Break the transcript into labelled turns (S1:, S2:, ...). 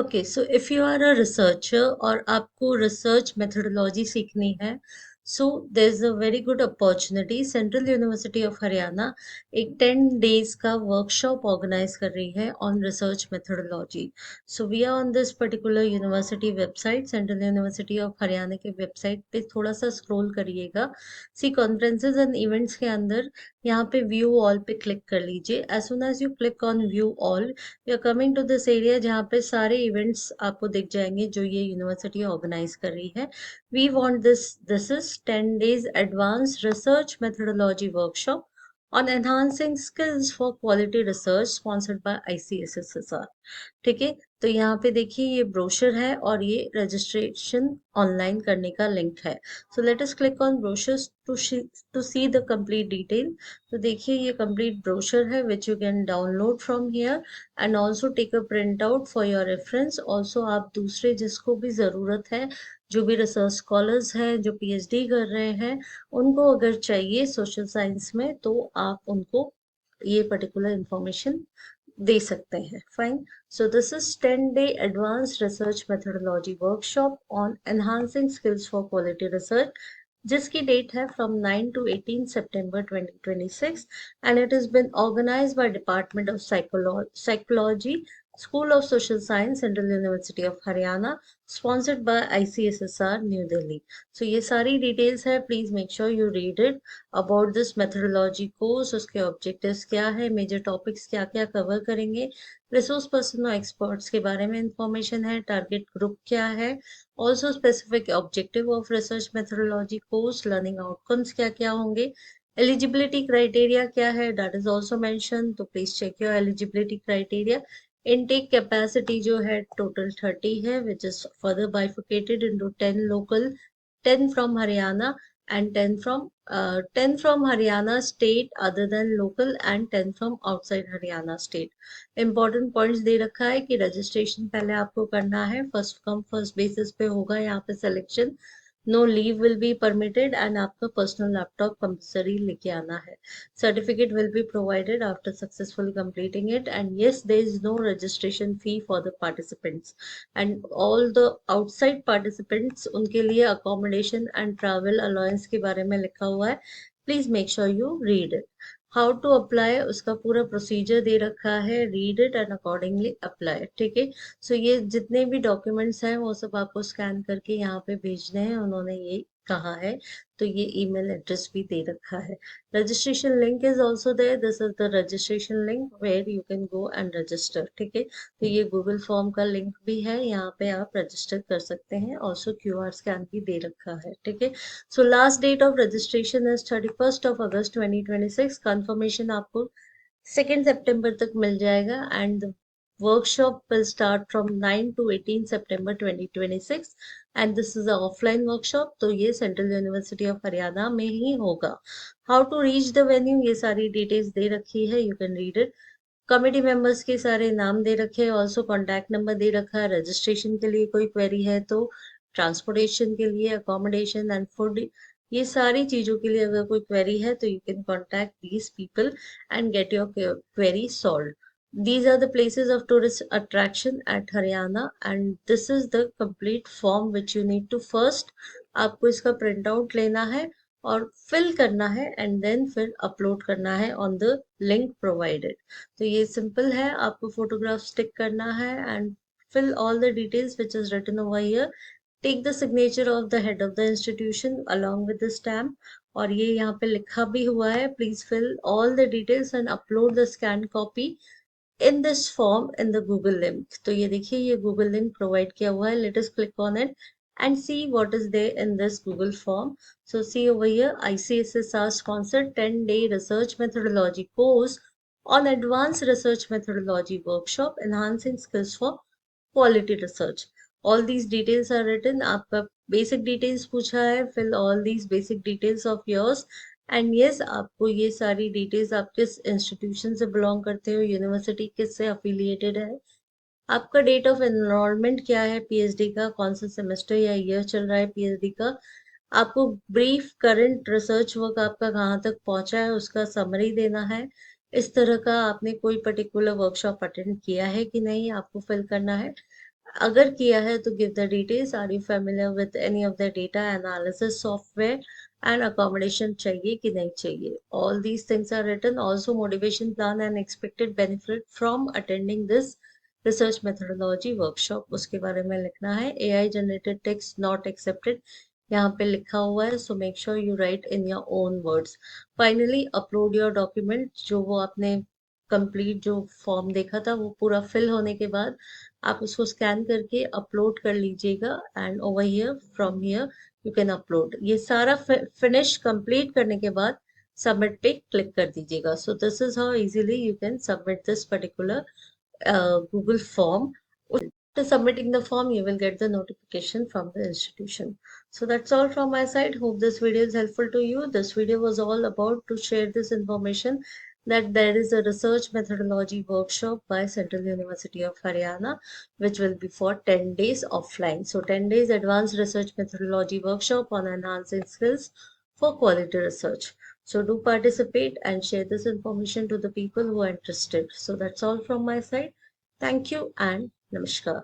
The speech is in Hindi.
S1: Okay, so if you are a researcher और आपको रिसर्च मेथोडोलॉजी सीखनी है, so there is a very good opportunity. Central university of Haryana एक 10 डेज का वर्कशॉप ऑर्गेनाइज कर रही है on research methodology. So we are on this particular university website, central university of Haryana के वेबसाइट पे थोड़ा सा स्क्रॉल करिएगा। सी कॉन्फ्रेंसेज एंड इवेंट्स के अंदर यहाँ पे व्यू ऑल पे क्लिक कर लीजिए। As soon as you click on view all, you are coming to this area जहाँ पे सारे इवेंट्स आपको दिख जाएंगे जो ये यूनिवर्सिटी ऑर्गेनाइज कर रही है। We want this is 10 days advance research methodology workshop on enhancing skills for quality research sponsored by ICSSR. ठीक है, तो यहाँ पे देखिए ये ब्रोशर है और ये रजिस्ट्रेशन ऑनलाइन करने का लिंक है। So let us click on brochures to see the complete detail. तो देखिए ये कंप्लीट ब्रोशर है which you can download from here and also take a print out for your reference. Also आप दूसरे जिसको भी ज़रूरत है, जो भी रिसर्च स्कॉलर्स हैं जो पीएचडी कर रहे हैं, उनको अगर चाहिए सोशल साइंस में तो आप उनको ये पर्टिकुलर इंफॉर्मेशन दे सकते हैं। Fine, so this is 10-day advanced research methodology workshop on enhancing skills for quality research, जिसकी डेट है from 9 to 18 September 2026 and it has been organized by Department of Psychology, School of Social Science, Central University of Haryana, sponsored by ICSSR New Delhi. So ये सारी डिटेल्स है, please make sure you read it about this methodology course. उसके ऑब्जेक्टिव्स क्या है, मेजर टॉपिक्स क्या क्या कवर करेंगे, रिसोर्स पर्सन और एक्सपर्ट्स के बारे में इंफॉर्मेशन है, टारगेट ग्रुप क्या है, also specific objective of research methodology course, learning outcomes क्या क्या होंगे, एलिजिबिलिटी क्राइटेरिया क्या है, दैट इज ऑल्सो मेंशन, तो please check your eligibility criteria. Intake capacity जो है टोटल 30 है which is further bifurcated into 10 local, 10 from Haryana and 10 from Haryana state other than local and 10 from outside Haryana state। important points दे रखा है कि रजिस्ट्रेशन पहले आपको करना है, फर्स्ट कम फर्स्ट बेसिस पे होगा यहाँ पे selection. No leave will be permitted and आपका पर्सनल लैपटॉप कंपल्सरी लेके आना है। Certificate will be provided after successfully completing it and yes there is no registration fee for the participants and all the outside participants, उनके लिए accommodation and travel allowance के बारे में लिखा हुआ है। Please make sure you read it. How to apply, उसका पूरा प्रोसीजर दे रखा है, read it and accordingly apply. ठीक है, सो ये जितने भी डॉक्यूमेंट्स हैं वो सब आपको स्कैन करके यहाँ पे भेजने हैं, उन्होंने ये कहा है। तो ये ईमेल एड्रेस भी दे रखा है। Registration link is also there, this is the registration link where you can go and register. ठीक है, तो ये गूगल फॉर्म का लिंक भी है, यहाँ पे आप रजिस्टर कर सकते हैं। ऑल्सो क्यूआर स्कैन भी दे रखा है। ठीक है, so last date of registration is 31 August 2026। Confirmation आपको 2 सितंबर तक मिल जाएगा and workshop will start from 9 to 18 September 2026 and this is a offline workshop, तो ये सेंट्रल यूनिवर्सिटी ऑफ हरियाणा में ही होगा। How to reach the venue, ये सारी डिटेल्स दे रखी है, you can read it. Committee members के सारे नाम दे रखे हैं, ऑल्सो कॉन्टैक्ट नंबर दे रखा है। रजिस्ट्रेशन के लिए कोई क्वेरी है तो ट्रांसपोर्टेशन के लिए, अकोमोडेशन एंड फूड, ये सारी चीजों के लिए अगर कोई क्वेरी है तो you can contact these people and get your query solved. These are the places of tourist attraction at Haryana and this is the complete form which you need to first, आपको इसका प्रिंट आउट लेना है और फिल करना है एंड देन फिर अपलोड करना है ऑन द लिंक प्रोवाइडेड। तो ये सिंपल है, आपको फोटोग्राफ स्टिक करना है and fill all the details which is written over here, take the signature of the head of the institution along with the stamp और ये यहाँ पे लिखा भी हुआ है, please fill all the details and upload the scanned copy in this form in the Google link। तो ये देखिए ये Google link provide किया हुआ है, let us click on it and see what is there in this Google form। So see over here, ICSSR sponsored 10-day research methodology course on advanced research methodology workshop enhancing skills for quality research। All these details are written, आपका basic details पूछा है, fill all these basic details of yours and yes आपको ये सारी details, आप किस institution से belong करते हो, university किस से affiliated है, आपका डेट ऑफ एनरोलमेंट क्या है पीएचडी का, कौन सा सेमेस्टर या ईयर चल रहा है पीएचडी का, आपको ब्रीफ करंट रिसर्च वर्क आपका कहाँ तक पहुंचा है उसका समरी देना है। इस तरह का आपने कोई पर्टिकुलर वर्कशॉप अटेंड किया है कि नहीं आपको फिल करना है। अगर किया है तो give the details. Are you familiar with any of the data analysis software? And accommodation चाहिए कि नहीं चाहिए? All these things are written. Also motivation plan and expected benefit from attending this research methodology workshop. उसके बारे में लिखना है. AI generated text not accepted. यहाँ पे लिखा हुआ है. So make sure you write in your own words. Finally, upload your document. जो वो आपने कंप्लीट जो फॉर्म देखा था वो पूरा फिल होने के बाद आप उसको स्कैन करके अपलोड कर लीजिएगा and over here from here you can upload. ये सारा फिनिश कंप्लीट करने के बाद सबमिट पे क्लिक कर दीजिएगा। So this is how easily you can submit this particular Google form. After submitting the form, you will get the notification from the institution. So that's all from my side. Hope this video is helpful to you. This video was all about to share this information that there is a research methodology workshop by Central University of Haryana, which will be for 10 days offline. So 10 days advanced research methodology workshop on enhancing skills for quality research. So do participate and share this information to the people who are interested. So that's all from my side. Thank you and namaskar.